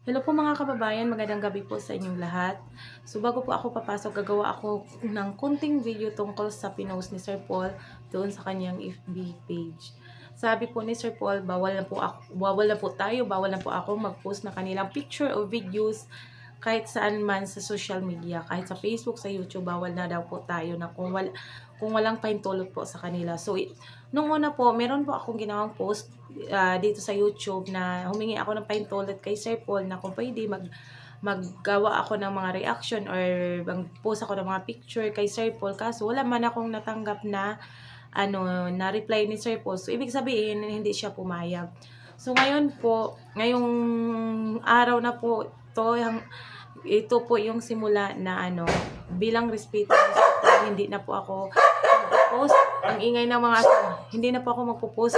Hello po mga kababayan, magandang gabi po sa inyong lahat. So bago po ako papasok, gagawa ako ng konting video tungkol sa pinost ni Sir Paul doon sa kanyang FB page. Sabi po ni Sir Paul, bawal na po tayo, bawal na po ako mag-post ng kanilang picture o videos kahit saan man sa social media, kahit sa Facebook, sa YouTube, bawal na daw po tayo na kung walang pahintulot po sa kanila. So, nung una po, meron po akong ginawang post dito sa YouTube na humingi ako ng pahintulot kay Sir Paul na kung pwede maggawa ako ng mga reaction or mag-post ako ng mga picture kay Sir Paul. Kaso wala man akong natanggap na na reply ni Sir Paul. So, ibig sabihin, hindi siya pumayag. So, ngayon po, ngayong araw na po, ito po yung simula na bilang respeto ni Sir Paul, hindi na po ako magpo-post. Ang ingay ng mga hindi na po ako magpo-post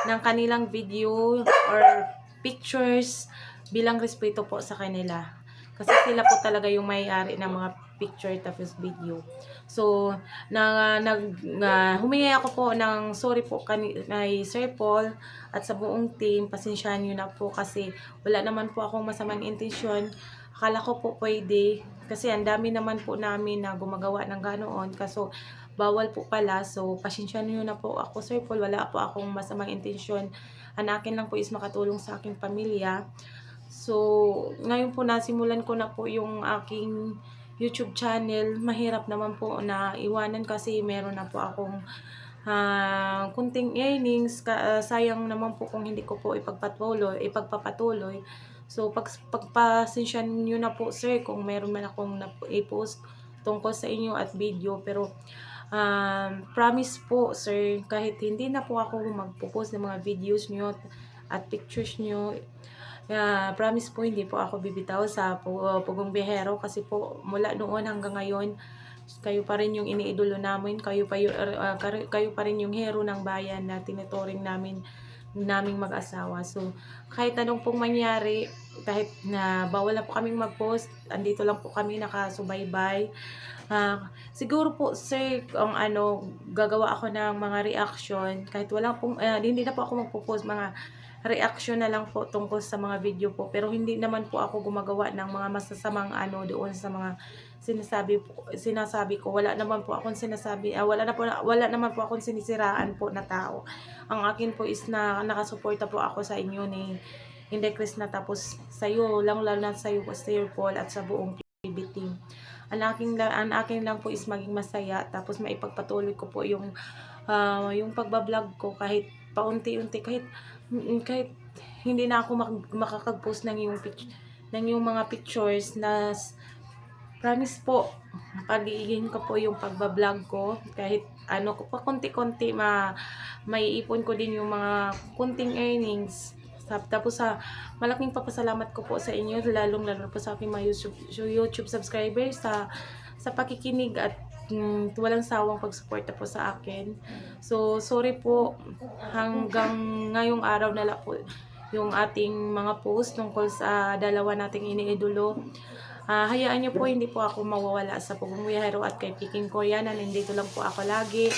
ng kanilang video or pictures bilang respeto po sa kanila. Kasi sila po talaga yung may-ari ng mga picture tapos video. So, humingi ako po ng sorry po kay Sir Paul at sa buong team. Pasensyahan nyo na po kasi wala naman po akong masamang intensyon. Akala ko po pwede kasi ang dami naman po namin na gumagawa ng ganoon. Kaso, bawal po pala. So, pasensyahan nyo na po ako, Sir Paul. Wala po akong masamang intensyon. Ang akin lang po is makatulong sa aking pamilya. So, ngayon po nasimulan ko na po yung aking YouTube channel. Mahirap naman po na iwanan kasi meron na po akong kunting earnings. Sayang naman po kung hindi ko po ipagpapatuloy. So, pagpasensyahan nyo na po, sir, kung meron man akong i-post tungkol sa inyo at video. Pero, promise po, sir, kahit hindi na po ako magpo-post ng mga videos nyo at pictures nyo, promise po hindi po ako bibitaw sa Pugong Biyahero kasi po mula noon hanggang ngayon kayo pa rin yung iniidolo namin, kayo pa rin yung hero ng bayan na tinuturing naming mag-asawa. So, kahit anong pong mangyari, kahit na bawal na po kaming mag-post, andito lang po kami nakasubaybay. Siguro po, sir, kung gagawa ako ng mga reaction, kahit wala pong, hindi na po ako magpo-post, mga reaction na lang po tungkol sa mga video po. Pero hindi naman po ako gumagawa ng mga masasamang doon sa mga sinasabi ko. Wala naman po akong sinasabi, wala naman po akong sinisiraan po na tao. Ang akin po is na nakasuporta po ako sa inyo ni Inday Chris na tapos sa iyo lang, lalo na sa iyo, Sir Paul, at sa buong PB team. Ang akin lang po is maging masaya tapos maipagpatuloy ko po yung pagbablog ko kahit paunti-unti, kahit hindi na ako makakag-post ng yung mga pictures na promise po, pag-iigin ko po yung pagbablog ko kahit pa konti-konti maiipon ko din yung mga kunting earnings. Tapos malaking papasalamat ko po sa inyo, lalong-lalo po sa aking mga YouTube subscribers sa pakikinig at walang sawang pagsuporta po sa akin. So, sorry po hanggang ngayong araw na lang po yung ating mga post tungkol sa dalawa nating iniidolo. Hayaan niyo po, hindi po ako mawawala sa Pugong Biyahero at kay Peking Korean. Nandito lang po ako lagi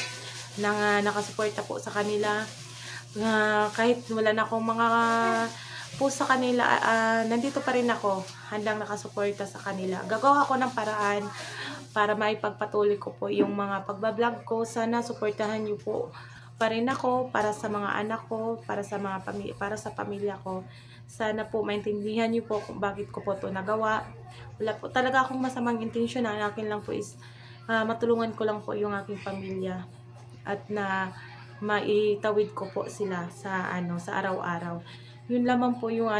nakasuporta po sa kanila. Kahit wala na akong mga post sa kanila, nandito pa rin ako, handang nakasuporta sa kanila. Gagawa ako ng paraan para maipagpatuloy ko po yung mga pagbablog ko. Sana suportahan niyo po pa rin ako para sa mga anak ko, para sa pamilya ko. Sana po maintindihan niyo po kung bakit ko po to nagawa. Wala po talaga akong masamang intensyon. Ang akin lang po is matulungan ko lang po yung aking pamilya at na maitawid ko po sila sa araw-araw. Yun lamang po yung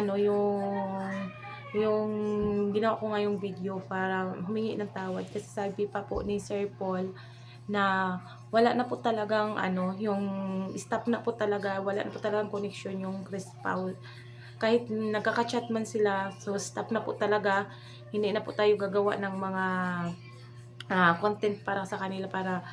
ginawa ko ngayong video para humingi ng tawad kasi sabi pa po ni Sir Paul na wala na po talagang yung stop na po talaga, wala na po talagang connection yung Chris Paul. Kahit nagkaka-chat man sila, so stop na po talaga. Hindi na po tayo gagawa ng mga content para sa kanila para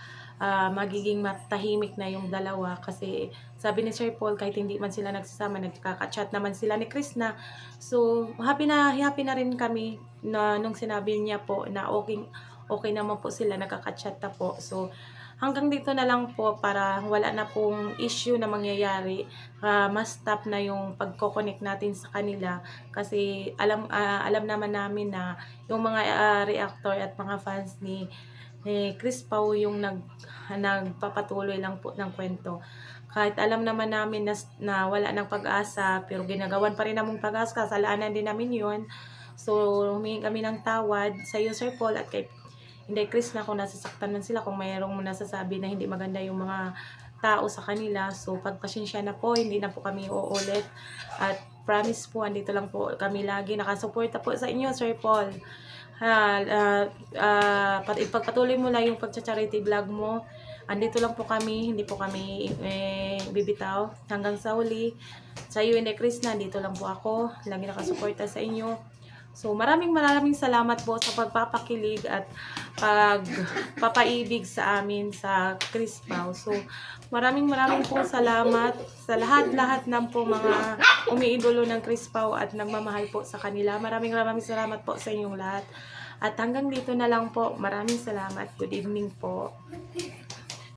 magiging matahimik na yung dalawa kasi sabi ni Sir Paul kahit hindi man sila nagsasama, nagkaka-chat naman sila ni Chris na. So happy na rin kami na nung sinabi niya po na okay naman po sila, nagkaka-chat na po. So hanggang dito na lang po para wala na pong issue na mangyayari. Mas stop na yung pagko-connect natin sa kanila kasi alam naman namin na yung mga reactor at mga fans ni Chris Pau yung nagpapatuloy lang po ng kwento. Kahit alam naman namin na wala ng pag-asa, pero ginagawan pa rin namang pag-asa, kasalanan din namin yun. So, humingi kami ng tawad sa iyo, Sir Paul, at kay Inday Chris na kung nasasaktan man sila, kung mayroong nasasabi na hindi maganda yung mga tao sa kanila. So, pagpasensya na po, hindi na po kami uulit. At promise po, andito lang po kami lagi. Nakasuporta po sa inyo, Sir Paul. Ipagpatuloy mo lang yung pagcha-charity vlog mo. Andito lang po kami, hindi po kami bibitaw hanggang sa huli. Sa iyo, Inday Chris na, dito lang po ako. Lagi nakasuporta sa inyo. So, maraming salamat po sa pagpapakilig at pagpapaibig sa amin sa Chris Pau. So, maraming po salamat sa lahat ng po mga umiidolo ng Chris Pau at nagmamahal po sa kanila. Maraming salamat po sa inyong lahat. At hanggang dito na lang po. Maraming salamat. Good evening po.